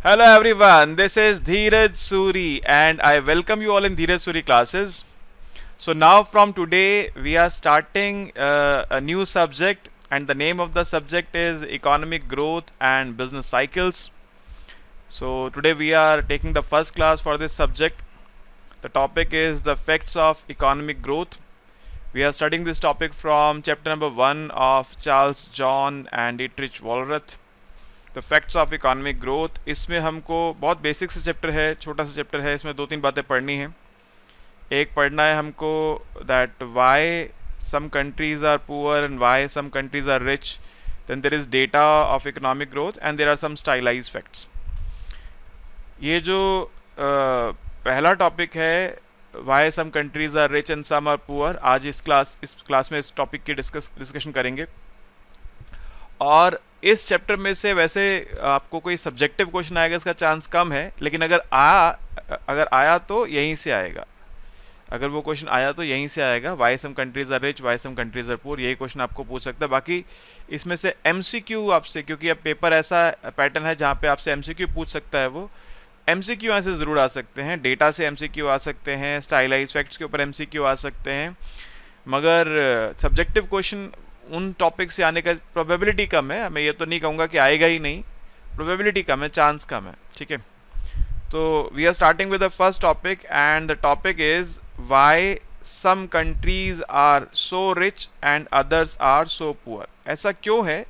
Hello everyone, this is Dheeraj Suri and I welcome you all in Dheeraj Suri classes. So now from today we are starting a new subject and the name of the subject is economic growth and business cycles. So today we are taking the first class for this subject. The topic is the effects of economic growth. We are studying this topic from chapter number 1 of Charles John and Dietrich Wohlrath. The facts of economic growth. इसमें हमको बहुत basic से chapter है, छोटा सा chapter है, इसमें दो तीन बातें पढ़नी हैं. एक पढ़ना है हमको that why some countries are poor and why some countries are rich. Then there is data of economic growth and there are some stylize facts. ये जो पहला टॉपिक है why some countries are rich and some are poor, आज इस class में इस topic की discussion करेंगे. और इस चैप्टर में से वैसे आपको कोई सब्जेक्टिव क्वेश्चन आएगा इसका चांस कम है, लेकिन अगर आया तो यहीं से आएगा. अगर वो क्वेश्चन आया तो यहीं से आएगा. Why some countries are rich, why some countries are poor, यही क्वेश्चन आपको पूछ सकता है. बाकी इसमें से एमसीक्यू आपसे, क्योंकि अब पेपर ऐसा पैटर्न है जहाँ पे आपसे एमसीक्यू पूछ सकता है, वो एमसीक्यू यहाँ से ज़रूर आ सकते हैं. डेटा से एमसीक्यू आ सकते हैं, स्टाइलाइज फैक्ट्स के ऊपर एमसीक्यू आ सकते हैं, मगर सब्जेक्टिव क्वेश्चन उन टॉपिक से आने का प्रोबेबिलिटी कम है. मैं ये तो नहीं कहूँगा कि आएगा ही नहीं, प्रोबेबिलिटी कम है, चांस कम है. ठीक है, तो we are starting with the first topic and the topic is why some countries are so rich and others are so poor. ऐसा क्यों है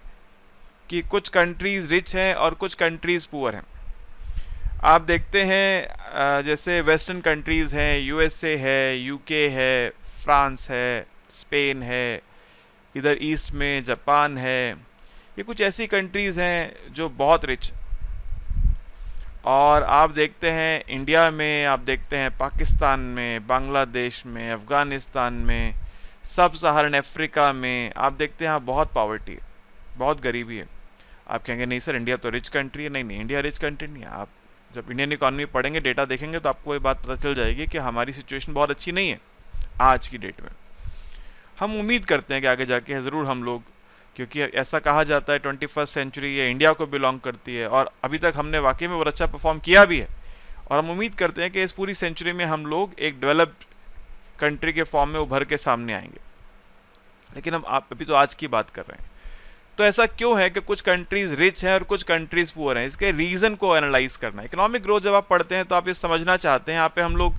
कि कुछ कंट्रीज रिच हैं और कुछ कंट्रीज पुअर हैं. आप देखते हैं जैसे वेस्टर्न कंट्रीज़ हैं, यूएसए है, यूके है, फ्रांस है, स्पेन है, इधर ईस्ट में जापान है. ये कुछ ऐसी कंट्रीज़ हैं जो बहुत रिच. और आप देखते हैं इंडिया में, आप देखते हैं पाकिस्तान में, बांग्लादेश में, अफ़गानिस्तान में, सब सहारन अफ्रीका में, आप देखते हैं बहुत पॉवर्टी है, बहुत गरीबी है. आप कहेंगे नहीं सर इंडिया तो रिच कंट्री है. नहीं नहीं, इंडिया रिच कंट्री नहीं है. आप जब इंडियन इकॉनमी पढ़ेंगे, डेटा देखेंगे तो आपको ये बात पता चल जाएगी कि हमारी सिचुएशन बहुत अच्छी नहीं है आज की डेट में. हम उम्मीद करते हैं कि आगे जाके ज़रूर हम लोग, क्योंकि ऐसा कहा जाता है 21st सेंचुरी ये इंडिया को बिलोंग करती है और अभी तक हमने वाकई में बहुत अच्छा परफॉर्म किया भी है. और हम उम्मीद करते हैं कि इस पूरी सेंचुरी में हम लोग एक डेवलप्ड कंट्री के फॉर्म में उभर के सामने आएंगे. लेकिन हम अभी तो आज की बात कर रहे हैं. तो ऐसा क्यों है कि कुछ कंट्रीज़ रिच हैं और कुछ कंट्रीज़ पुअर हैं. इसके रीज़न को एनालाइज करना है. इकोनॉमिक ग्रोथ जब आप पढ़ते हैं तो आप ये समझना चाहते हैं, यहाँ पे हम लोग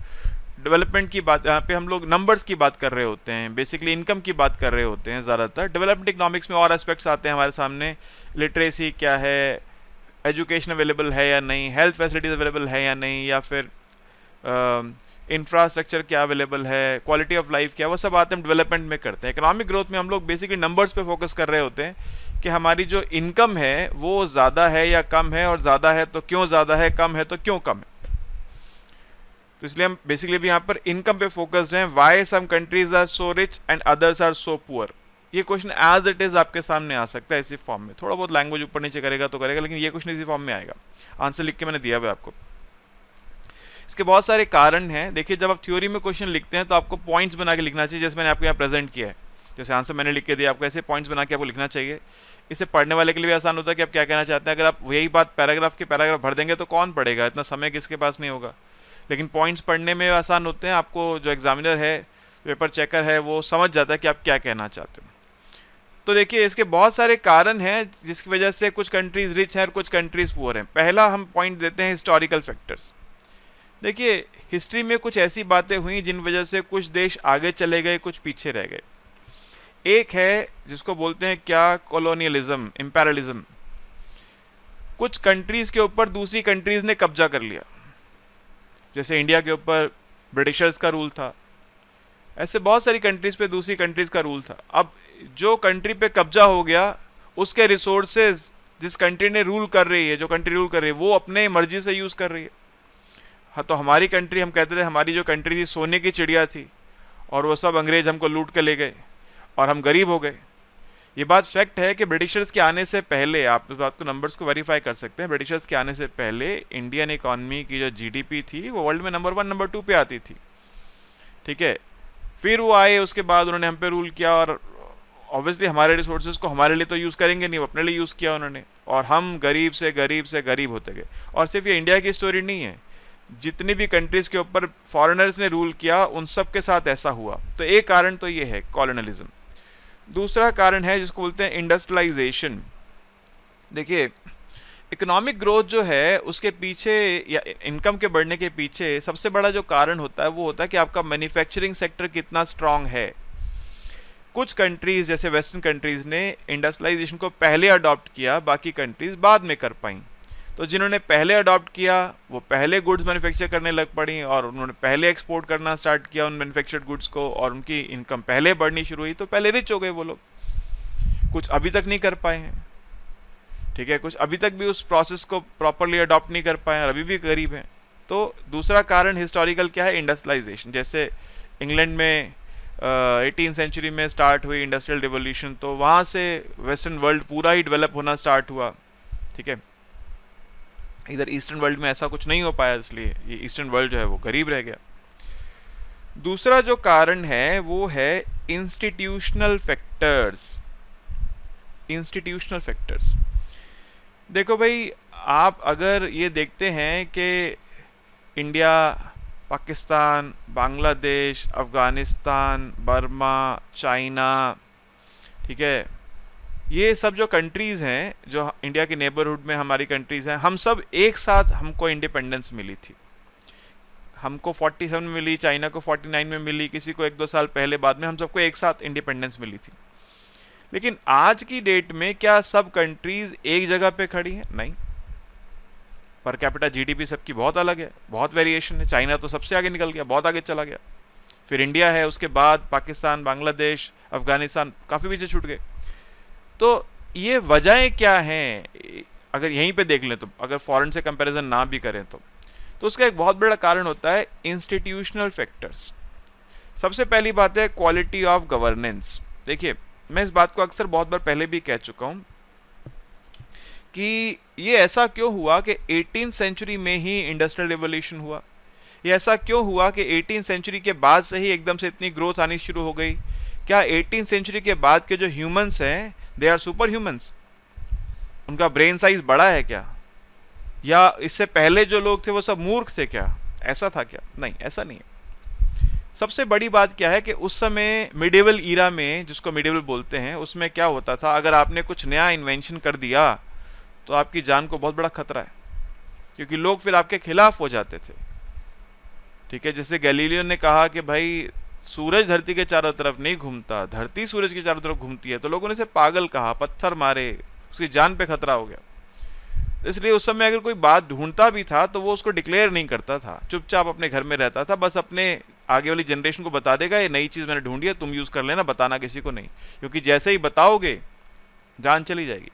डेवलपमेंट की बात, यहाँ पे हम लोग नंबर्स की बात कर रहे होते हैं, बेसिकली इनकम की बात कर रहे होते हैं ज़्यादातर. डेवलपमेंट इकोनॉमिक्स में और एस्पेक्ट्स आते हैं हमारे सामने. लिटरेसी क्या है, एजुकेशन अवेलेबल है या नहीं, हेल्थ फैसिलिटीज़ अवेलेबल है या नहीं, या फिर इंफ्रास्ट्रक्चर क्या अवेलेबल है, क्वालिटी ऑफ लाइफ क्या, वो सब आते हम डेवलपमेंट में करते हैं. इकोनॉमिक ग्रोथ में हम लोग बेसिकली नंबर्स पे फोकस कर रहे होते हैं कि हमारी जो इनकम है वो ज़्यादा है या कम है, और ज़्यादा है तो क्यों ज़्यादा है, कम है तो क्यों कम है. तो इसलिए हम बेसिकली भी यहाँ पर इनकम पे फोकस्ड हैं. Why some countries are so rich and others are so poor. ये क्वेश्चन एज इट इज़ आपके सामने आ सकता है इसी फॉर्म में. थोड़ा बहुत लैंग्वेज ऊपर नीचे करेगा तो करेगा, लेकिन ये क्वेश्चन इसी फॉर्म में आएगा. आंसर लिख के मैंने दिया हुआ आपको. इसके बहुत सारे कारण हैं. देखिए, जब आप थ्योरी में क्वेश्चन लिखते हैं तो आपको पॉइंट्स बना के लिखना चाहिए, जैसे मैंने आपको यहाँ प्रेजेंट किया है. जैसे आंसर मैंने लिख के दिया, आपको ऐसे पॉइंट्स बना के आपको लिखना चाहिए. इससे पढ़ने वाले के लिए भी आसान होता है कि आप क्या कहना चाहते हैं. अगर आप यही बात पैराग्राफ के पैराग्राफ भर देंगे तो कौन पढ़ेगा, इतना समय किसके पास नहीं होगा. लेकिन पॉइंट्स पढ़ने में आसान होते हैं. आपको जो एग्जामिनर है, पेपर चेकर है, वो समझ जाता है कि आप क्या कहना चाहते हो. तो देखिए, इसके बहुत सारे कारण हैं जिसकी वजह से कुछ कंट्रीज रिच हैं और कुछ कंट्रीज पुअर हैं. पहला हम पॉइंट देते हैं हिस्टोरिकल फैक्टर्स. देखिए, हिस्ट्री में कुछ ऐसी बातें हुई जिन वजह से कुछ देश आगे चले गए, कुछ पीछे रह गए. एक है जिसको बोलते हैं क्या, कॉलोनियलिज्म, इंपेरियलिज्म. कुछ कंट्रीज के ऊपर दूसरी कंट्रीज ने कब्जा कर लिया. जैसे इंडिया के ऊपर ब्रिटिशर्स का रूल था, ऐसे बहुत सारी कंट्रीज पे दूसरी कंट्रीज का रूल था. अब जो कंट्री पे कब्जा हो गया, उसके रिसोर्सेज जिस कंट्री ने रूल कर रही है, जो कंट्री रूल कर रही है, वो अपने मर्जी से यूज़ कर रही है. हाँ, तो हमारी कंट्री, हम कहते थे हमारी जो कंट्री थी सोने की चिड़िया थी, और वो सब अंग्रेज हमको लूट के ले गए और हम गरीब हो गए. ये बात फैक्ट है कि ब्रिटिशर्स के आने से पहले, आप इस बात को नंबर्स को वेरीफाई कर सकते हैं, ब्रिटिशर्स के आने से पहले इंडियन इकॉनमी की जो जीडीपी थी वो वर्ल्ड में नंबर 1 नंबर 2 पे आती थी. ठीक है, फिर वो आए, उसके बाद उन्होंने हम पे रूल किया, और ऑब्वियसली हमारे रिसोर्सेज को हमारे लिए तो यूज़ करेंगे नहीं, वो अपने लिए यूज़ किया उन्होंने. और हम गरीब से गरीब से गरीब होते गए। और सिर्फ ये इंडिया की स्टोरी नहीं है, जितनी भी कंट्रीज के ऊपर फॉरेनर्स ने रूल किया उन सब के साथ ऐसा हुआ। तो एक कारण तो ये है कॉलोनलिज्म। दूसरा कारण है जिसको बोलते हैं इंडस्ट्रियलाइजेशन। देखिए, इकोनॉमिक ग्रोथ जो है उसके पीछे या इनकम के बढ़ने के पीछे सबसे बड़ा जो कारण होता है वो होता है कि आपका मैन्युफैक्चरिंग सेक्टर कितना स्ट्रांग है। कुछ कंट्रीज जैसे वेस्टर्न कंट्रीज ने इंडस्ट्रियलाइजेशन को पहले अडॉप्ट किया, बाकी कंट्रीज बाद में कर पाई। तो जिन्होंने पहले अडॉप्ट किया वो पहले गुड्स मैन्युफैक्चर करने लग पड़ी और उन्होंने पहले एक्सपोर्ट करना स्टार्ट किया उन मैन्युफैक्चर्ड गुड्स को, और उनकी इनकम पहले बढ़नी शुरू हुई, तो पहले रिच हो गए वो लोग। कुछ अभी तक नहीं कर पाए हैं, ठीक है, कुछ अभी तक भी उस प्रोसेस को प्रॉपरली अडॉप्ट नहीं कर पाए और अभी भी गरीब हैं। तो दूसरा कारण हिस्टोरिकल क्या है, इंडस्ट्रियलाइजेशन। जैसे इंग्लैंड में 18th सेंचुरी में स्टार्ट हुई इंडस्ट्रियल रिवॉल्यूशन, तो वहाँ से वेस्टर्न वर्ल्ड पूरा ही डेवलप होना स्टार्ट हुआ, ठीक है। इधर ईस्टर्न वर्ल्ड में ऐसा कुछ नहीं हो पाया, इसलिए ये ईस्टर्न वर्ल्ड जो है वो गरीब रह गया। दूसरा जो कारण है वो है इंस्टीट्यूशनल फैक्टर्स। इंस्टीट्यूशनल फैक्टर्स, देखो भाई, आप अगर ये देखते हैं कि India, Pakistan, Bangladesh, Afghanistan, Burma, China, ठीक है, ये सब जो कंट्रीज़ हैं जो इंडिया के नेबरहुड में हमारी कंट्रीज़ हैं, हम सब एक साथ हमको इंडिपेंडेंस मिली थी। हमको 47 में मिली, चाइना को 49 में मिली, किसी को 1-2 साल पहले, बाद में हम सबको एक साथ इंडिपेंडेंस मिली थी। लेकिन आज की डेट में क्या सब कंट्रीज एक जगह पे खड़ी हैं? नहीं। पर कैपिटा जीडीपी सबकी बहुत अलग है, बहुत वेरिएशन है। चाइना तो सबसे आगे निकल गया, बहुत आगे चला गया, फिर इंडिया है, उसके बाद पाकिस्तान, बांग्लादेश, अफगानिस्तान काफ़ी पीछे छूट गए। तो ये वजहें क्या हैं, अगर यहीं पे देख लें तो, अगर फॉरेन से कंपैरिजन ना भी करें तो उसका एक बहुत बड़ा कारण होता है इंस्टीट्यूशनल फैक्टर्स। सबसे पहली बात है क्वालिटी ऑफ गवर्नेंस। देखिए, मैं इस बात को अक्सर बहुत बार पहले भी कह चुका हूं कि ये ऐसा क्यों हुआ कि 18th सेंचुरी में ही इंडस्ट्रियल रिवॉल्यूशन हुआ। ये ऐसा क्यों हुआ कि 18th सेंचुरी के बाद से ही एकदम से इतनी ग्रोथ आनी शुरू हो गई। क्या 18th सेंचुरी के बाद के जो ह्यूमंस हैं दे आर सुपर ह्यूमंस? उनका ब्रेन साइज बड़ा है क्या? या इससे पहले जो लोग थे वो सब मूर्ख थे क्या? ऐसा था क्या? नहीं, ऐसा नहीं है। सबसे बड़ी बात क्या है कि उस समय मिडिवल ईरा में, जिसको मिडिवल बोलते हैं, उसमें क्या होता था, अगर आपने कुछ नया इन्वेंशन कर दिया तो आपकी जान को बहुत बड़ा खतरा है, क्योंकि लोग फिर आपके खिलाफ हो जाते थे, ठीक है। जैसे गैलीलियो ने कहा कि भाई सूरज धरती के चारों तरफ नहीं घूमता, धरती सूरज के चारों तरफ घूमती है, तो लोगों ने उसे पागल कहा, पत्थर मारे, उसकी जान पे खतरा हो गया। इसलिए उस समय अगर कोई बात ढूंढता भी था तो वो उसको डिक्लेयर नहीं करता था, चुपचाप अपने घर में रहता था, बस अपने आगे वाली जनरेशन को बता देगा ये नई चीज़ मैंने ढूंढी है, तुम यूज़ कर लेना, बताना किसी को नहीं, क्योंकि जैसे ही बताओगे जान चली जाएगी।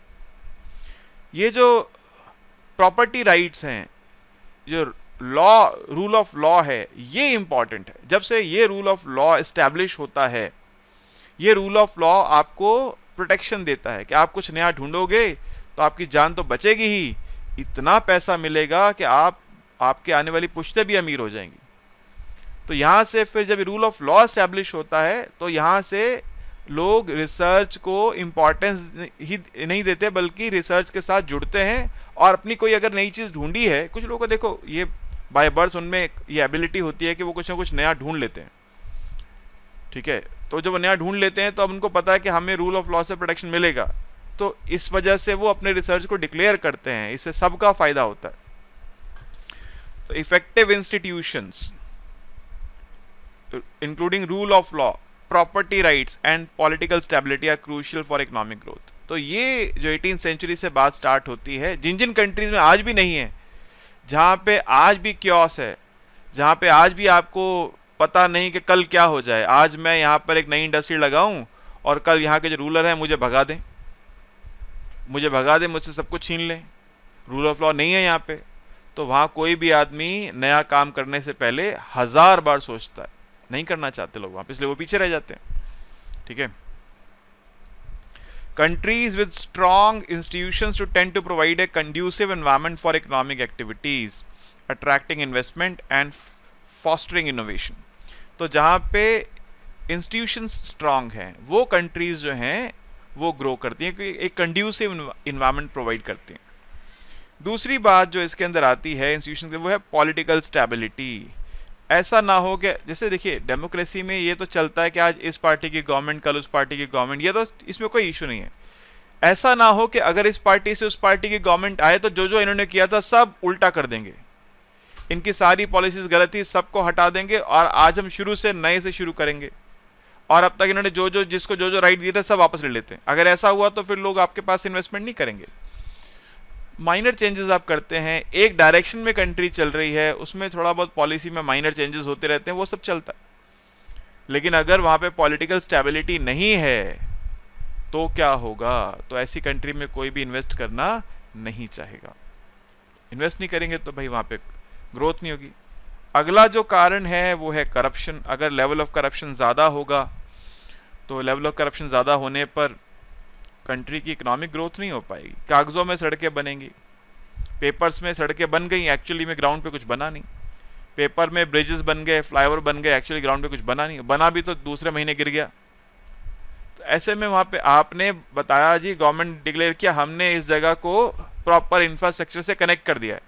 ये जो प्रॉपर्टी राइट्स हैं, जो लॉ, रूल ऑफ लॉ है, ये इंपॉर्टेंट है। जब से ये रूल ऑफ लॉ एस्टैब्लिश होता है, ये रूल ऑफ लॉ आपको प्रोटेक्शन देता है कि आप कुछ नया ढूंढोगे तो आपकी जान तो बचेगी ही, इतना पैसा मिलेगा कि आपके आने वाली पुश्तें भी अमीर हो जाएंगी। तो यहाँ से फिर जब रूल ऑफ लॉ एस्टैब्लिश होता है तो यहाँ से लोग रिसर्च को इम्पोर्टेंस ही नहीं देते, बल्कि रिसर्च के साथ जुड़ते हैं, और अपनी कोई अगर नई चीज़ ढूंढी है, कुछ लोगों को देखो ये बाय बर्थ उनमें ये एबिलिटी होती है कि वो कुछ ना कुछ नया ढूंढ लेते हैं, ठीक है। तो जब वो नया ढूंढ लेते हैं तो अब उनको पता है कि हमें रूल ऑफ लॉ से प्रोटेक्शन मिलेगा, तो इस वजह से वो अपने रिसर्च को डिक्लेयर करते हैं, इससे सबका फायदा होता है। तो effective institutions including rule of law, property rights and political stability are crucial for economic growth. तो ये जो 18th सेंचुरी से बात स्टार्ट होती है, जिन जिन कंट्रीज में आज भी नहीं है, जहाँ पे आज भी क्योस है, जहाँ पे आज भी आपको पता नहीं कि कल क्या हो जाए, आज मैं यहाँ पर एक नई इंडस्ट्री लगाऊं और कल यहाँ के जो रूलर हैं मुझे भगा दें, मुझसे सब कुछ छीन लें, रूल ऑफ लॉ नहीं है यहाँ पे, तो वहाँ कोई भी आदमी नया काम करने से पहले 1000 बार सोचता है, नहीं करना चाहते लोग वहाँ पे, इसलिए वो पीछे रह जाते हैं, ठीक है। Countries with strong institutions to tend to provide a conducive environment for economic activities, attracting investment and fostering innovation. तो जहाँ पे institutions strong हैं, वो countries जो हैं वो ग्रो करती हैं, क्योंकि एक कंड्यूसिव इन्वायरमेंट प्रोवाइड करती हैं। दूसरी बात जो इसके अंदर आती है इंस्टीट्यूशन के, वो है पॉलिटिकल स्टेबिलिटी। ऐसा ना हो कि जैसे देखिए डेमोक्रेसी में ये तो चलता है कि आज इस पार्टी की गवर्नमेंट कल उस पार्टी की गवर्नमेंट, ये तो इसमें कोई इशू नहीं है। ऐसा ना हो कि अगर इस पार्टी से उस पार्टी की गवर्नमेंट आए तो जो जो इन्होंने किया था सब उल्टा कर देंगे, इनकी सारी पॉलिसीज गलत थी, सबको हटा देंगे और आज हम शुरू से नए से शुरू करेंगे, और अब तक इन्होंने जो जो जिसको जो जो राइट दिए थे सब वापस ले लेते हैं। अगर ऐसा हुआ तो फिर लोग आपके पास इन्वेस्टमेंट नहीं करेंगे। माइनर चेंजेस आप करते हैं, एक डायरेक्शन में कंट्री चल रही है, उसमें थोड़ा बहुत पॉलिसी में माइनर चेंजेस होते रहते हैं, वो सब चलता है। लेकिन अगर वहाँ पे पॉलिटिकल स्टेबिलिटी नहीं है तो क्या होगा? तो ऐसी कंट्री में कोई भी इन्वेस्ट करना नहीं चाहेगा। इन्वेस्ट नहीं करेंगे तो भाई वहाँ पे ग्रोथ नहीं होगी। अगला जो कारण है वो है करप्शन। अगर लेवल ऑफ करप्शन ज़्यादा होगा तो लेवल ऑफ करप्शन ज़्यादा होने पर कंट्री की इकोनॉमिक ग्रोथ नहीं हो पाएगी। कागज़ों में सड़कें बनेंगी, पेपर्स में सड़कें बन गई, एक्चुअली में ग्राउंड पे कुछ बना नहीं। पेपर में ब्रिजेस बन गए, फ्लाईओवर बन गए, एक्चुअली ग्राउंड पे कुछ बना नहीं, बना भी तो दूसरे महीने गिर गया। तो ऐसे में वहाँ पे आपने बताया जी, गवर्नमेंट डिक्लेयर किया हमने इस जगह को प्रॉपर इंफ्रास्ट्रक्चर से कनेक्ट कर दिया है,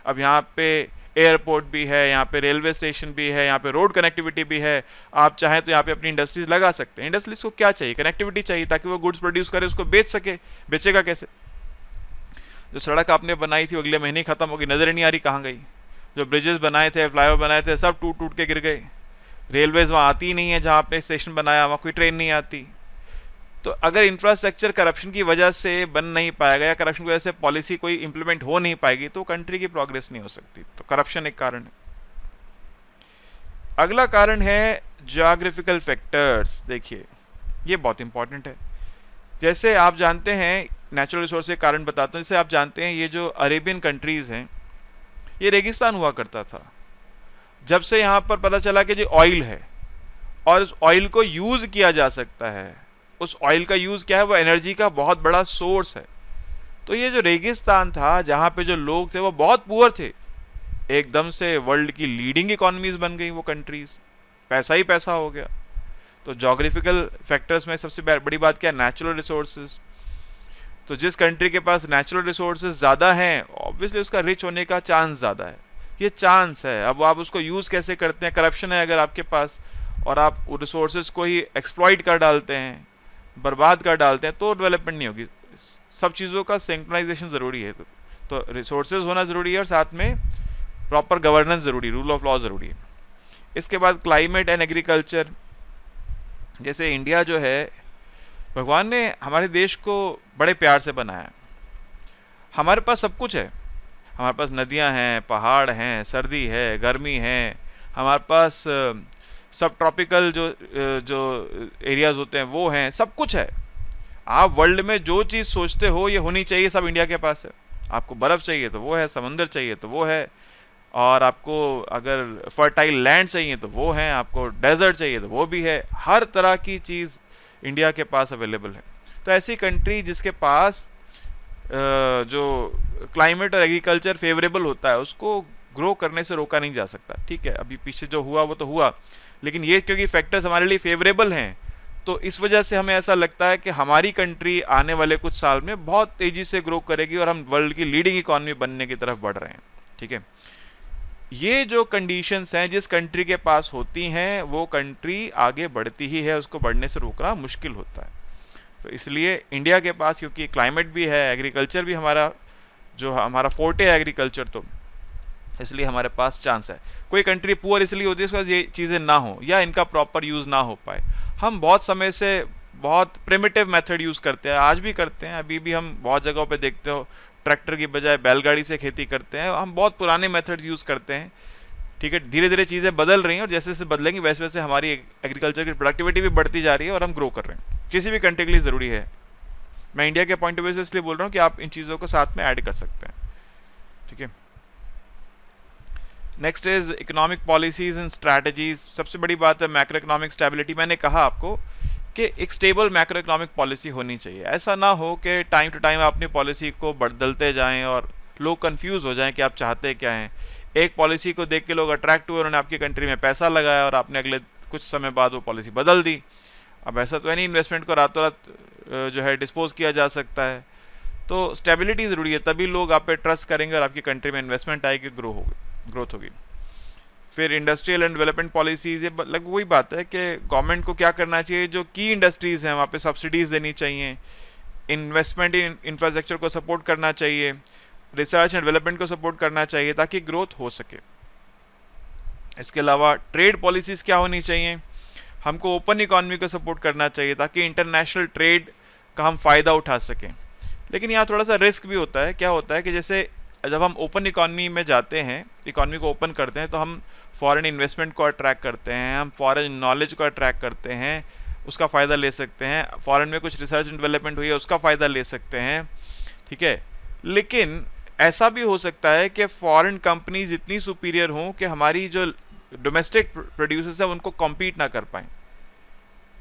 अब यहाँ पे एयरपोर्ट भी है, यहाँ पे रेलवे स्टेशन भी है, यहाँ पे रोड कनेक्टिविटी भी है, आप चाहें तो यहाँ पे अपनी इंडस्ट्रीज लगा सकते हैं। इंडस्ट्रीज को क्या चाहिए? कनेक्टिविटी चाहिए, ताकि वो गुड्स प्रोड्यूस करे, उसको बेच सके। बेचेगा कैसे? जो सड़क आपने बनाई थी अगले महीने खत्म होगी, नजर ही नहीं आ रही कहाँ गई। जो ब्रिजेस बनाए थे, फ्लाईओवर बनाए थे, सब टूट टूट के गिर गए। रेलवेज वहाँ आती ही नहीं है, जहाँ आपने स्टेशन बनाया वहाँ कोई ट्रेन नहीं आती। तो अगर इंफ्रास्ट्रक्चर करप्शन की वजह से बन नहीं पाएगा या करप्शन की वजह से पॉलिसी कोई इंप्लीमेंट हो नहीं पाएगी तो कंट्री की प्रोग्रेस नहीं हो सकती। तो करप्शन एक कारण है। अगला कारण है ज्योग्राफिकल फैक्टर्स। देखिए ये बहुत इंपॉर्टेंट है। जैसे आप जानते हैं, नेचुरल रिसोर्स के कारण बताता हूँ, जैसे आप जानते हैं ये जो अरेबियन कंट्रीज हैं ये रेगिस्तान हुआ करता था। जब से यहाँ पर पता चला कि जो ऑयल है और उस ऑयल को यूज किया जा सकता है, उस ऑयल का यूज क्या है, वो एनर्जी का बहुत बड़ा सोर्स है। तो ये जो रेगिस्तान था जहाँ पे जो लोग थे वो बहुत पुअर थे, एकदम से वर्ल्ड की लीडिंग इकोनॉमीज बन गई वो कंट्रीज, पैसा ही पैसा हो गया। तो ज्योग्राफिकल फैक्टर्स में सबसे बड़ी बात क्या है? Natural resources. तो जिस कंट्री के पास नेचुरल रिसोर्सेज ज़्यादा हैं, ऑब्वियसली उसका रिच होने का चांस ज़्यादा है। ये चांस है। अब आप उसको यूज़ कैसे करते हैं? करप्शन है अगर आपके पास और आप रिसोर्सेज को ही एक्सप्लॉइट कर डालते हैं, बर्बाद कर डालते हैं, तो डेवलपमेंट नहीं होगी। सब चीज़ों का सिंक्रोनाइजेशन ज़रूरी है। तो रिसोर्सेज होना ज़रूरी है और साथ में प्रॉपर गवर्नेंस ज़रूरी, रूल ऑफ लॉ ज़रूरी है। इसके बाद क्लाइमेट एंड एग्रीकल्चर। जैसे इंडिया जो है, भगवान ने हमारे देश को बड़े प्यार से बनाया। हमारे पास सब कुछ है, हमारे पास नदियां हैं, पहाड़ हैं, सर्दी है, गर्मी है, हमारे पास सब ट्रॉपिकल जो एरियाज होते हैं वो हैं, सब कुछ है। आप वर्ल्ड में जो चीज़ सोचते हो ये होनी चाहिए, सब इंडिया के पास है। आपको बर्फ़ चाहिए तो वो है, समंदर चाहिए तो वो है, और आपको अगर फर्टाइल लैंड चाहिए तो वो है, आपको डेजर्ट चाहिए तो वो भी है। हर तरह की चीज़ इंडिया के पास अवेलेबल है। तो ऐसी कंट्री जिसके पास जो क्लाइमेट और एग्रीकल्चर फेवरेबल होता है उसको ग्रो करने से रोका नहीं जा सकता। ठीक है, अभी पीछे जो हुआ वो तो हुआ, लेकिन ये क्योंकि फैक्टर्स हमारे लिए फेवरेबल हैं तो इस वजह से हमें ऐसा लगता है कि हमारी कंट्री आने वाले कुछ साल में बहुत तेज़ी से ग्रो करेगी और हम वर्ल्ड की लीडिंग इकॉनमी बनने की तरफ बढ़ रहे हैं। ठीक है, ये जो कंडीशंस हैं जिस कंट्री के पास होती हैं वो कंट्री आगे बढ़ती ही है, उसको बढ़ने से रोकना मुश्किल होता है। तो इसलिए इंडिया के पास क्योंकि क्लाइमेट भी है, एग्रीकल्चर भी हमारा फोर्टे है एग्रीकल्चर, तो इसलिए हमारे पास चांस है। कोई कंट्री पुअर इसलिए होती है उसके पास ये चीज़ें ना हो या इनका प्रॉपर यूज़ ना हो पाए। हम बहुत समय से बहुत प्रिमिटिव मेथड यूज़ करते हैं, आज भी करते हैं, अभी भी हम बहुत जगहों पे देखते हो ट्रैक्टर की बजाय बैलगाड़ी से खेती करते हैं। हम बहुत पुराने मेथड यूज़ करते हैं। ठीक है, धीरे धीरे चीज़ें बदल रही हैं और जैसे जैसे बदलेंगी वैसे वैसे हमारी एग्रीकल्चर की प्रोडक्टिविटी भी बढ़ती जा रही है और हम ग्रो कर रहे हैं। किसी भी कंट्री के लिए ज़रूरी है। मैं इंडिया के पॉइंट ऑफ व्यू से इसलिए बोल रहा हूँ कि आप इन चीज़ों को साथ में ऐड कर सकते हैं। ठीक है, next is economic policies and strategies. सबसे बड़ी बात है मैक्रो इकोनॉमिक स्टेबिलिटी। मैंने कहा आपको कि एक स्टेबल मैक्रो इकोनॉमिक पॉलिसी होनी चाहिए। ऐसा ना हो कि टाइम टू टाइम अपनी पॉलिसी को बदलते जाएं और लोग कंफ्यूज हो जाएं कि आप चाहते क्या हैं। एक पॉलिसी को देख के लोग अट्रैक्ट हुए, उन्होंने आपकी कंट्री में पैसा लगाया और आपने अगले कुछ समय बाद वो पॉलिसी बदल दी अब ऐसा तो है नहीं इन्वेस्टमेंट को रातों रात जो है डिस्पोज किया जा सकता है। तो स्टेबिलिटी ज़रूरी है, तभी लोग आप पे ट्रस्ट करेंगे और आपकी कंट्री में इन्वेस्टमेंट आएगी, ग्रोथ होगी। फिर इंडस्ट्रियल एंड डेवलपमेंट पॉलिसीज, ये मतलब वही बात है कि गवर्नमेंट को क्या करना चाहिए, जो की इंडस्ट्रीज़ हैं वहाँ पे सब्सिडीज़ देनी चाहिए, इन्वेस्टमेंट इन इंफ्रास्ट्रक्चर को सपोर्ट करना चाहिए, रिसर्च एंड डेवलपमेंट को सपोर्ट करना चाहिए ताकि ग्रोथ हो सके। इसके अलावा ट्रेड पॉलिसीज़ क्या होनी चाहिए, हमको ओपन इकॉनमी को सपोर्ट करना चाहिए ताकि इंटरनेशनल ट्रेड का हम फ़ायदा उठा सकें। लेकिन यहाँ थोड़ा सा रिस्क भी होता है। क्या होता है कि जैसे जब हम ओपन इकॉनमी में जाते हैं, इकॉनमी को ओपन करते हैं, तो हम फॉरेन इन्वेस्टमेंट को अट्रैक्ट करते हैं, हम फॉरेन नॉलेज को अट्रैक्ट करते हैं, उसका फ़ायदा ले सकते हैं, फॉरेन में कुछ रिसर्च एंड डेवलपमेंट हुई है उसका फ़ायदा ले सकते हैं, ठीक है। लेकिन ऐसा भी हो सकता है कि फॉरेन कंपनीज इतनी सुपीरियर हों कि हमारी जो डोमेस्टिक प्रोड्यूसर्स हैं उनको कॉम्पीट ना कर पाएँ,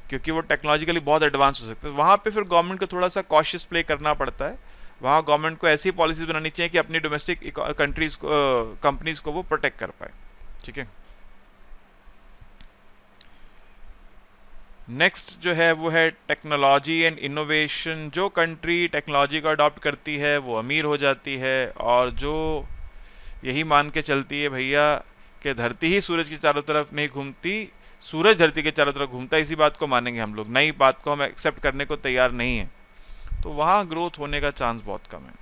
क्योंकि वो टेक्नोलॉजिकली बहुत एडवांस हो सकते हैं। वहाँ पे फिर गवर्नमेंट को थोड़ा सा कॉशियस प्ले करना पड़ता है। वहाँ गवर्नमेंट को ऐसी पॉलिसीज बनानी चाहिए कि अपनी डोमेस्टिक कंट्रीज को, कंपनीज को वो प्रोटेक्ट कर पाए, ठीक है। नेक्स्ट जो है वो है टेक्नोलॉजी एंड इनोवेशन। जो कंट्री टेक्नोलॉजी को अडॉप्ट करती है वो अमीर हो जाती है, और जो यही मान के चलती है भैया कि धरती ही सूरज की चारों तरफ नहीं घूमती, सूरज धरती के चारों तरफ घूमता है, इसी बात को मानेंगे हम लोग, नई बात को हम एक्सेप्ट करने को तैयार नहीं है, तो वहाँ ग्रोथ होने का चांस बहुत कम है।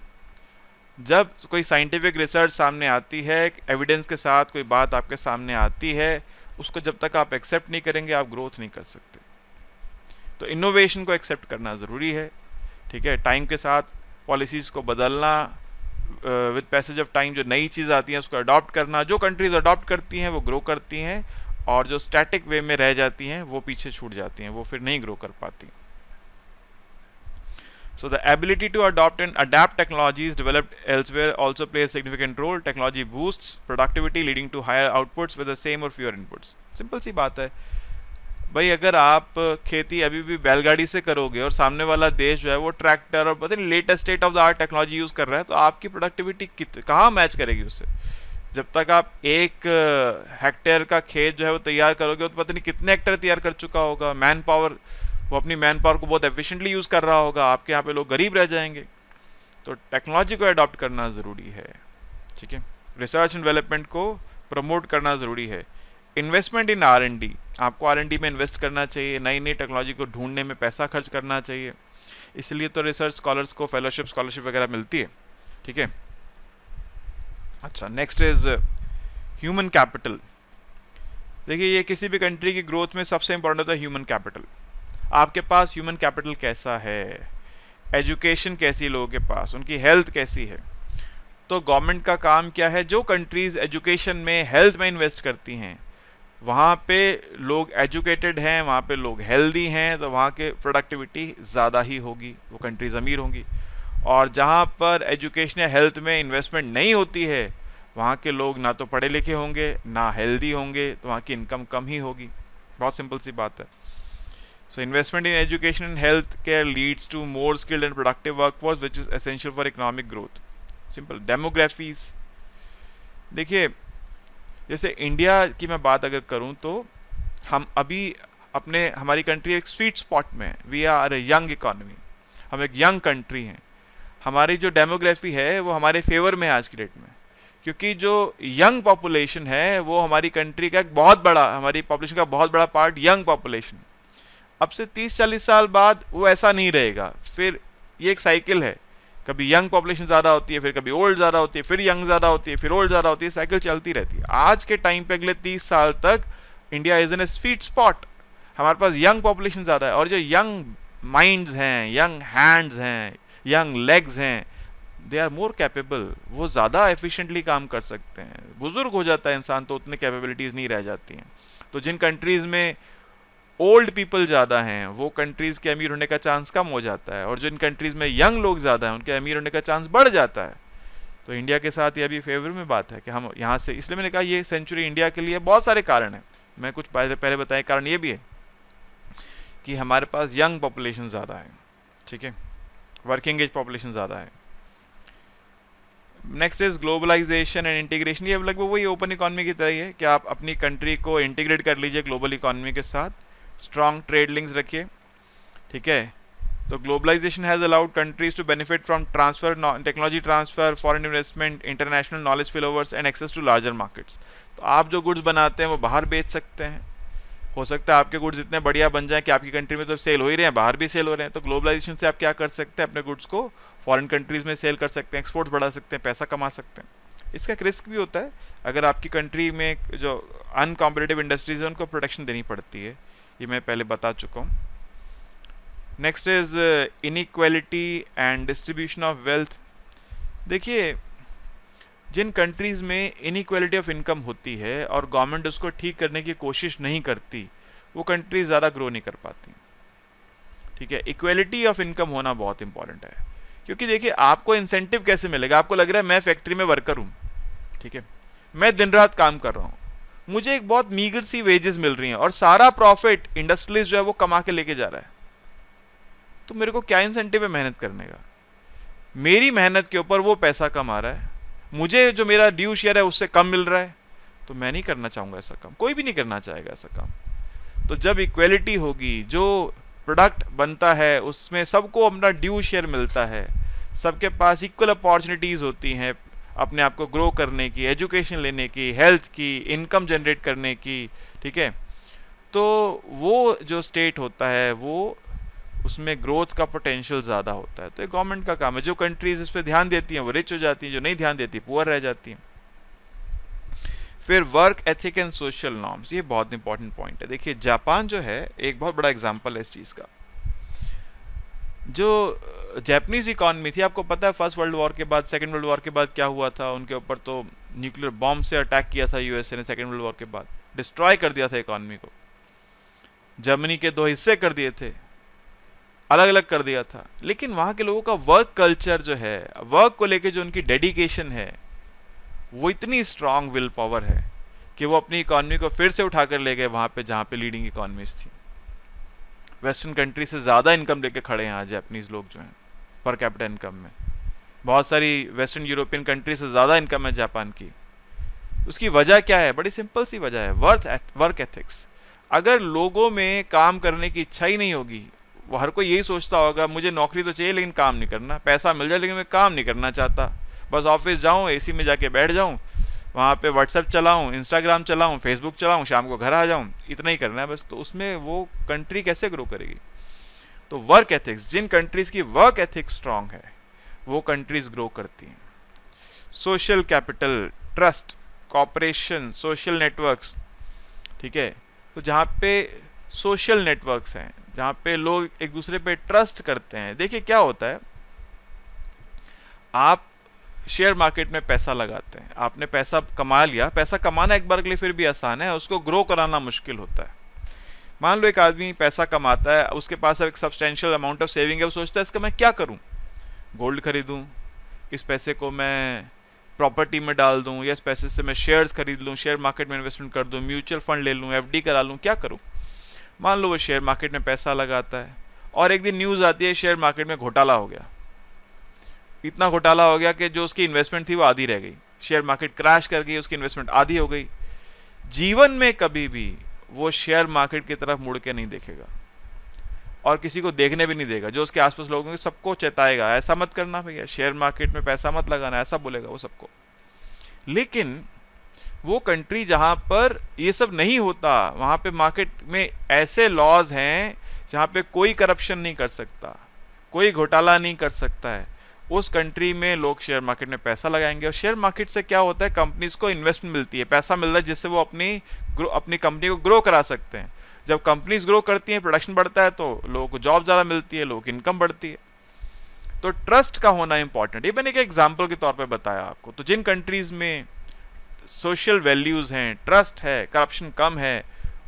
जब कोई साइंटिफिक रिसर्च सामने आती है, एविडेंस के साथ कोई बात आपके सामने आती है, उसको जब तक आप एक्सेप्ट नहीं करेंगे आप ग्रोथ नहीं कर सकते। तो इनोवेशन को एक्सेप्ट करना ज़रूरी है, ठीक है। टाइम के साथ पॉलिसीज़ को बदलना, विद पैसेज ऑफ टाइम जो नई चीज़ आती हैं उसको अडॉप्ट करना। जो कंट्रीज अडॉप्ट करती हैं वो ग्रो करती हैं, और जो स्टैटिक वे में रह जाती हैं वो पीछे छूट जाती हैं, वो फिर नहीं ग्रो कर पाती। So the ability to adopt and adapt technologies developed elsewhere also plays a significant role. Technology boosts productivity, leading to higher outputs with the same or fewer inputs. Simple सी बात है भाई, अगर आप खेती अभी भी बैलगाड़ी से करोगे और सामने वाला देश जो है वो ट्रैक्टर और पता नहीं latest state of the art technology use कर रहा है, तो आपकी प्रोडक्टिविटी कहाँ मैच करेगी उससे। जब तक आप 1 हेक्टेयर का खेत जो है वो तैयार करोगे तो पता नहीं कितने हेक्टेयर तैयार कर चुका होगा। मैन पावर, वो अपनी मैन पावर को बहुत एफिशिएंटली यूज़ कर रहा होगा, आपके यहाँ पे लोग गरीब रह जाएंगे। तो टेक्नोलॉजी को अडॉप्ट करना ज़रूरी है, ठीक है। रिसर्च एंड डेवलपमेंट को प्रमोट करना ज़रूरी है। इन्वेस्टमेंट इन R&D, आपको R&D में इन्वेस्ट करना चाहिए, नई नई टेक्नोलॉजी को ढूंढने में पैसा खर्च करना चाहिए, इसलिए तो रिसर्च स्कॉलर्स को फेलोशिप स्कॉलरशिप वगैरह मिलती है, ठीक है। अच्छा, नेक्स्ट इज ह्यूमन कैपिटल। देखिए, ये किसी भी कंट्री की ग्रोथ में सबसे इंपॉर्टेंट होता है ह्यूमन कैपिटल। आपके पास ह्यूमन कैपिटल कैसा है, एजुकेशन कैसी लोगों के पास, उनकी हेल्थ कैसी है। तो गवर्नमेंट का काम क्या है, जो कंट्रीज एजुकेशन में, हेल्थ में इन्वेस्ट करती हैं, वहाँ पे लोग एजुकेटेड हैं, वहाँ पे लोग हेल्दी हैं, तो वहाँ के प्रोडक्टिविटी ज़्यादा ही होगी, वो कंट्रीज अमीर होंगी। और जहाँ पर एजुकेशन या हेल्थ में इन्वेस्टमेंट नहीं होती है, वहाँ के लोग ना तो पढ़े लिखे होंगे ना हेल्दी होंगे, तो वहाँ की इनकम कम ही होगी। बहुत सिंपल सी बात है। So investment in education and health care leads to more skilled and productive workforce, which is essential for economic growth. Simple. Demographies. देखिए, जैसे इंडिया की मैं बात अगर करूं तो हम अभी हमारी कंट्री एक स्वीट स्पॉट में है। We are a young economy, हम एक यंग कंट्री हैं। हमारी जो डेमोग्राफी है वो हमारे फेवर में है आज की डेट में, क्योंकि जो यंग पॉपुलेशन है वो हमारी कंट्री का एक बहुत बड़ा, हमारी पॉपुलेशन का बहुत बड़ा पार्ट यंग पॉपुलेशन। अब से 30-40 साल बाद वो ऐसा नहीं रहेगा। फिर ये एक साइकिल है, कभी यंग पॉपुलेशन ज़्यादा होती है, फिर कभी ओल्ड ज़्यादा होती है, फिर यंग ज़्यादा होती है, फिर ओल्ड ज़्यादा होती है, साइकिल चलती रहती है। आज के टाइम पे अगले 30 साल तक India is in A sweet spot. हमारे पास यंग पॉपुलेशन ज़्यादा है, और जो यंग माइंड्स हैं, यंग हैंड्स हैं, यंग लेग्स हैं, दे आर मोर कैपेबल। वो ज़्यादा एफिशिएंटली काम कर सकते हैं। बुजुर्ग हो जाता है इंसान तो उतने कैपेबिलिटीज़ नहीं रह जाती हैं। तो जिन कंट्रीज़ में ओल्ड पीपल ज़्यादा हैं वो कंट्रीज़ के अमीर होने का चांस कम हो जाता है, और जिन कंट्रीज़ में यंग लोग ज़्यादा हैं उनके अमीर होने का चांस बढ़ जाता है। तो इंडिया के साथ ये अभी फेवर में बात है कि हम यहाँ से, इसलिए मैंने कहा ये सेंचुरी इंडिया के लिए बहुत सारे कारण हैं। मैं कुछ पहले बताए कारण ये भी है कि हमारे पास यंग पॉपुलेशन ज़्यादा है, ठीक है, वर्किंग एज पॉपुलेशन ज़्यादा है। Next is globalisation and integration. ये लगभग वही ओपन इकॉनमी की तरह ही है कि आप अपनी कंट्री को इंटीग्रेट कर लीजिए ग्लोबल इकॉनमी के साथ, स्ट्रॉन्ग ट्रेड लिंक्स रखिए, ठीक है। तो globalisation has allowed countries to benefit from transfer, technology transfer, foreign investment, international knowledge spillovers and access to larger markets. तो आप जो गुड्स बनाते हैं वो बाहर बेच सकते हैं। हो सकता है आपके गुड्स इतने बढ़िया बन जाएं कि आपकी कंट्री में तो सेल हो ही रहे हैं, बाहर भी सेल हो रहे हैं। तो ग्लोबलाइजेशन से आप क्या कर सकते हैं, अपने गुड्स को फॉरेन कंट्रीज में सेल कर सकते हैं, एक्सपोर्ट्स बढ़ा सकते हैं, पैसा कमा सकते हैं। इसका एक रिस्क भी होता है, अगर आपकी कंट्री में जो अनकॉम्पिटिटिव इंडस्ट्रीज है उनको प्रोटेक्शन देनी पड़ती है, ये मैं पहले बता चुका हूँ। Next is inequality and distribution of wealth. देखिए, जिन कंट्रीज़ में इनइक्वालिटी ऑफ इनकम होती है और गवर्नमेंट उसको ठीक करने की कोशिश नहीं करती, वो कंट्रीज ज़्यादा ग्रो नहीं कर पाती, ठीक है। इक्वालिटी ऑफ इनकम होना बहुत इंपॉर्टेंट है, क्योंकि देखिए आपको इंसेंटिव कैसे मिलेगा। आपको लग रहा है मैं फैक्ट्री में वर्कर हूँ, ठीक है, मैं दिन रात काम कर रहा हूँ, मुझे एक बहुत मीगर सी वेजेस मिल रही हैं और सारा प्रॉफिट इंडस्ट्रियलिस्ट जो है वो कमा के लेके जा रहा है, तो मेरे को क्या इंसेंटिव है मेहनत करने का? मेरी मेहनत के ऊपर वो पैसा कमा रहा है, मुझे जो मेरा ड्यू शेयर है उससे कम मिल रहा है, तो मैं नहीं करना चाहूँगा ऐसा काम, कोई भी नहीं करना चाहेगा ऐसा काम। तो जब इक्वलिटी होगी, जो प्रोडक्ट बनता है उसमें सबको अपना ड्यू शेयर मिलता है, सबके पास इक्वल अपॉर्चुनिटीज़ होती हैं अपने आप को ग्रो करने की, एजुकेशन लेने की, हेल्थ की, इनकम जनरेट करने की, ठीक है, तो वो जो स्टेट होता है वो उसमें ग्रोथ का पोटेंशियल ज़्यादा होता है। तो ये गवर्नमेंट का काम है। जो कंट्रीज इस पर ध्यान देती हैं वो रिच हो जाती हैं, जो नहीं ध्यान देती पुअर रह जाती हैं। फिर work ethic and social norms, ये बहुत इंपॉर्टेंट पॉइंट है। देखिए जापान जो है एक बहुत बड़ा एग्जांपल है इस चीज़ का। जो जापानीज इकॉनमी थी, आपको पता है फर्स्ट वर्ल्ड वॉर के बाद, सेकेंड वर्ल्ड वॉर के बाद क्या हुआ था उनके ऊपर, तो न्यूक्लियर बॉम्ब से अटैक किया था यूएसए ने सेकेंड वर्ल्ड वॉर के बाद, डिस्ट्रॉय कर दिया था इकॉनमी को। जर्मनी के 2 हिस्से कर दिए थे, अलग अलग कर दिया था। लेकिन वहाँ के लोगों का वर्क कल्चर जो है, वर्क को लेके जो उनकी डेडिकेशन है, वो इतनी स्ट्रांग विल पावर है कि वो अपनी इकॉनमी को फिर से उठाकर ले गए वहाँ पे जहाँ पे लीडिंग इकॉनमीज थी। वेस्टर्न कंट्री से ज़्यादा इनकम लेके खड़े हैं आज जापानीज लोग जो हैं पर कैपिटा इनकम में। बहुत सारी वेस्टर्न यूरोपियन कंट्री से ज़्यादा इनकम है जापान की। उसकी वजह क्या है? बड़ी सिंपल सी वजह है, वर्क एथिक्स। अगर लोगों में काम करने की इच्छा ही नहीं होगी, वो हर कोई यही सोचता होगा मुझे नौकरी तो चाहिए लेकिन काम नहीं करना, पैसा मिल जाए लेकिन मैं काम नहीं करना चाहता, बस ऑफिस जाऊँ, एसी में जाके बैठ जाऊँ, वहाँ पे व्हाट्सएप चलाऊँ, इंस्टाग्राम चलाऊँ, फेसबुक चलाऊँ, शाम को घर आ जाऊँ, इतना ही करना है बस। तो उसमें वो कंट्री कैसे ग्रो करेगी? तो वर्क एथिक्स, जिन कंट्रीज़ की वर्क एथिक्स स्ट्रांग है वो कंट्रीज ग्रो करती हैं। Social capital, trust, cooperation, social networks, ठीक है। तो जहाँ पे सोशल नेटवर्क्स हैं, जहाँ पे लोग एक दूसरे पे ट्रस्ट करते हैं। देखिए क्या होता है, आप शेयर मार्केट में पैसा लगाते हैं, आपने पैसा कमा लिया, पैसा कमाना एक बार के लिए फिर भी आसान है, उसको ग्रो कराना मुश्किल होता है। मान लो एक आदमी पैसा कमाता है, उसके पास अब एक सब्सटेंशियल अमाउंट ऑफ सेविंग है, वो सोचता है इसका मैं क्या करूं, गोल्ड खरीदूं, इस पैसे को मैं प्रॉपर्टी में डाल दूं, या इस पैसे से मैं शेयर्स खरीद लूं, शेयर मार्केट में इन्वेस्टमेंट कर दूं, म्यूचुअल फंड ले लूं, एफडी करा लूं, क्या करूं। मान लो वो शेयर मार्केट में पैसा लगाता है और एक दिन न्यूज़ आती है शेयर मार्केट में घोटाला हो गया। इतना घोटाला हो गया कि जो उसकी इन्वेस्टमेंट थी वो आधी रह गई, शेयर मार्केट क्रैश कर गई, उसकी इन्वेस्टमेंट आधी हो गई। जीवन में कभी भी वो शेयर मार्केट की तरफ मुड़ के नहीं देखेगा और किसी को देखने भी नहीं देगा। जो उसके आसपास लोग होंगे सबको चेताएगा, ऐसा मत करना भैया, शेयर मार्केट में पैसा मत लगाना, ऐसा बोलेगा वो सबको। लेकिन वो कंट्री जहाँ पर ये सब नहीं होता, वहाँ पे मार्केट में ऐसे लॉज हैं जहाँ पे कोई करप्शन नहीं कर सकता, कोई घोटाला नहीं कर सकता है, उस कंट्री में लोग शेयर मार्केट में पैसा लगाएंगे। और शेयर मार्केट से क्या होता है, कंपनीज को इन्वेस्टमेंट मिलती है, पैसा मिलता है, जिससे वो अपनी कंपनी को ग्रो करा सकते हैं। जब कंपनीज ग्रो करती हैं, प्रोडक्शन बढ़ता है, तो लोगों को जॉब ज़्यादा मिलती है, लोगों की इनकम बढ़ती है। तो ट्रस्ट का होना इंपॉर्टेंट, ये मैंने एक एग्जाम्पल के तौर पर बताया आपको। तो जिन कंट्रीज में सोशल वैल्यूज़ हैं, ट्रस्ट है, करप्शन कम है,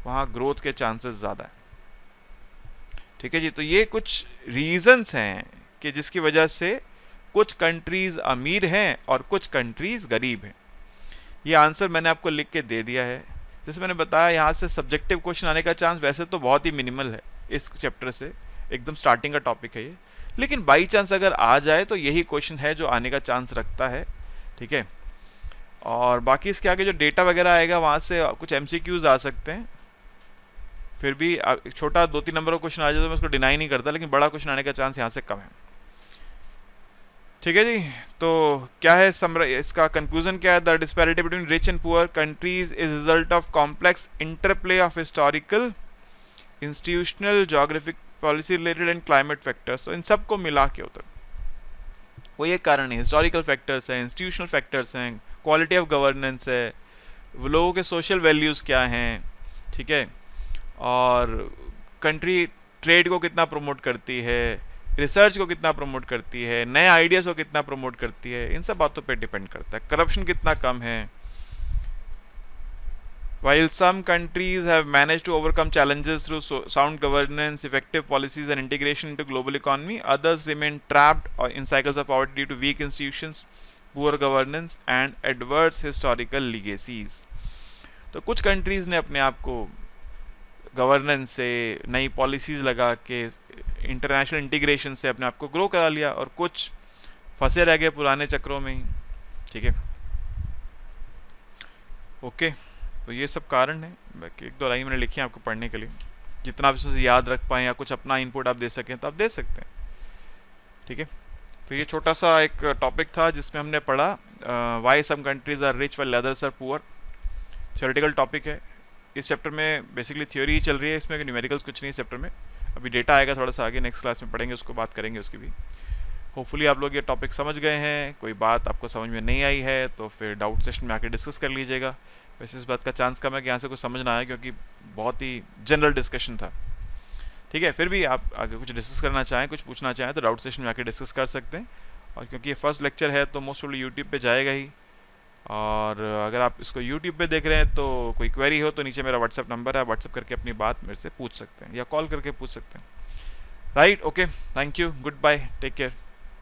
वहाँ ग्रोथ के चांसेस ज़्यादा है। ठीक है जी। तो ये कुछ रीजंस हैं कि जिसकी वजह से कुछ कंट्रीज अमीर हैं और कुछ कंट्रीज गरीब हैं। ये आंसर मैंने आपको लिख के दे दिया है। जैसे मैंने बताया, यहाँ से सब्जेक्टिव क्वेश्चन आने का चांस वैसे तो बहुत ही मिनिमल है, इस चैप्टर से एकदम स्टार्टिंग का टॉपिक है ये, लेकिन बाई चांस अगर आ जाए तो यही क्वेश्चन है जो आने का चांस रखता है। ठीक है। और बाकी इसके आगे जो डेटा वगैरह आएगा वहाँ से कुछ MCQs आ सकते हैं, फिर भी एक छोटा 2-3 नंबर का क्वेश्चन आ जाए तो मैं उसको डिनाई नहीं करता, लेकिन बड़ा क्वेश्चन आने का चांस यहाँ से कम है। ठीक है जी। तो क्या है इसका कंक्लूजन क्या है? The disparity between rich and poor countries is result of complex interplay of historical, institutional, geographic, policy related and climate factors. तो इन सब को मिला के होता है, वो ये कारण है, हिस्टोरिकल फैक्टर्स हैं, इंस्टीट्यूशनल फैक्टर्स हैं, क्वालिटी ऑफ गवर्नेंस है, लोगों के सोशल वैल्यूज़ क्या हैं, ठीक है, और कंट्री ट्रेड को कितना प्रमोट करती है, रिसर्च को कितना प्रमोट करती है, नए आइडियाज़ को कितना प्रमोट करती है, इन सब बातों पे डिपेंड करता है। करप्शन कितना कम है। While some countries have managed to overcome challenges through sound governance, effective policies and integration into global economy, others remain trapped in cycles of poverty due to weak institutions, poor governance and adverse historical legacies. तो कुछ countries ने अपने आप को governance से, नई policies लगा के, इंटरनेशनल इंटीग्रेशन से अपने आप को ग्रो करा लिया, और कुछ फंसे रह गए पुराने चक्रों में ही। ठीक है, ओके। तो ये सब कारण है, बाकी 1-2 लाइन मैंने लिखी है आपको पढ़ने के लिए, जितना आप इसमें याद रख पाएँ या कुछ अपना इनपुट आप दे सकें तो आप दे सकते हैं। ठीक है, तो ये छोटा सा एक टॉपिक था जिसमें हमने पढ़ा why some countries are rich while others are poor. Theoretical topic है, इस चैप्टर में बेसिकली थ्योरी ही चल रही है, इसमें न्यूमेरिकल्स कुछ नहीं इस चैप्टर में। अभी डेटा आएगा थोड़ा सा आगे, नेक्स्ट क्लास में पढ़ेंगे, उसको बात करेंगे उसकी भी। होपफुली आप लोग ये टॉपिक समझ गए हैं। कोई बात आपको समझ में नहीं आई है तो फिर डाउट सेशन में आके डिस्कस कर लीजिएगा। वैसे इस बात का चांस कम है कि यहाँ से कुछ समझ ना आए, क्योंकि बहुत ही जनरल डिस्कशन था। ठीक है, फिर भी आप आगे कुछ डिस्कस करना चाहें, कुछ पूछना चाहें तो डाउट सेशन में आके डिस्कस कर सकते हैं। और क्योंकि ये फर्स्ट लेक्चर है तो मोस्ट ऑफली यूट्यूब पे जाएगा ही, और अगर आप इसको यूट्यूब पे देख रहे हैं तो कोई क्वेरी हो तो नीचे मेरा व्हाट्सएप नंबर है, व्हाट्सएप करके अपनी बात मेरे से पूछ सकते हैं या कॉल करके पूछ सकते हैं। Right, okay, thank you, goodbye, take care.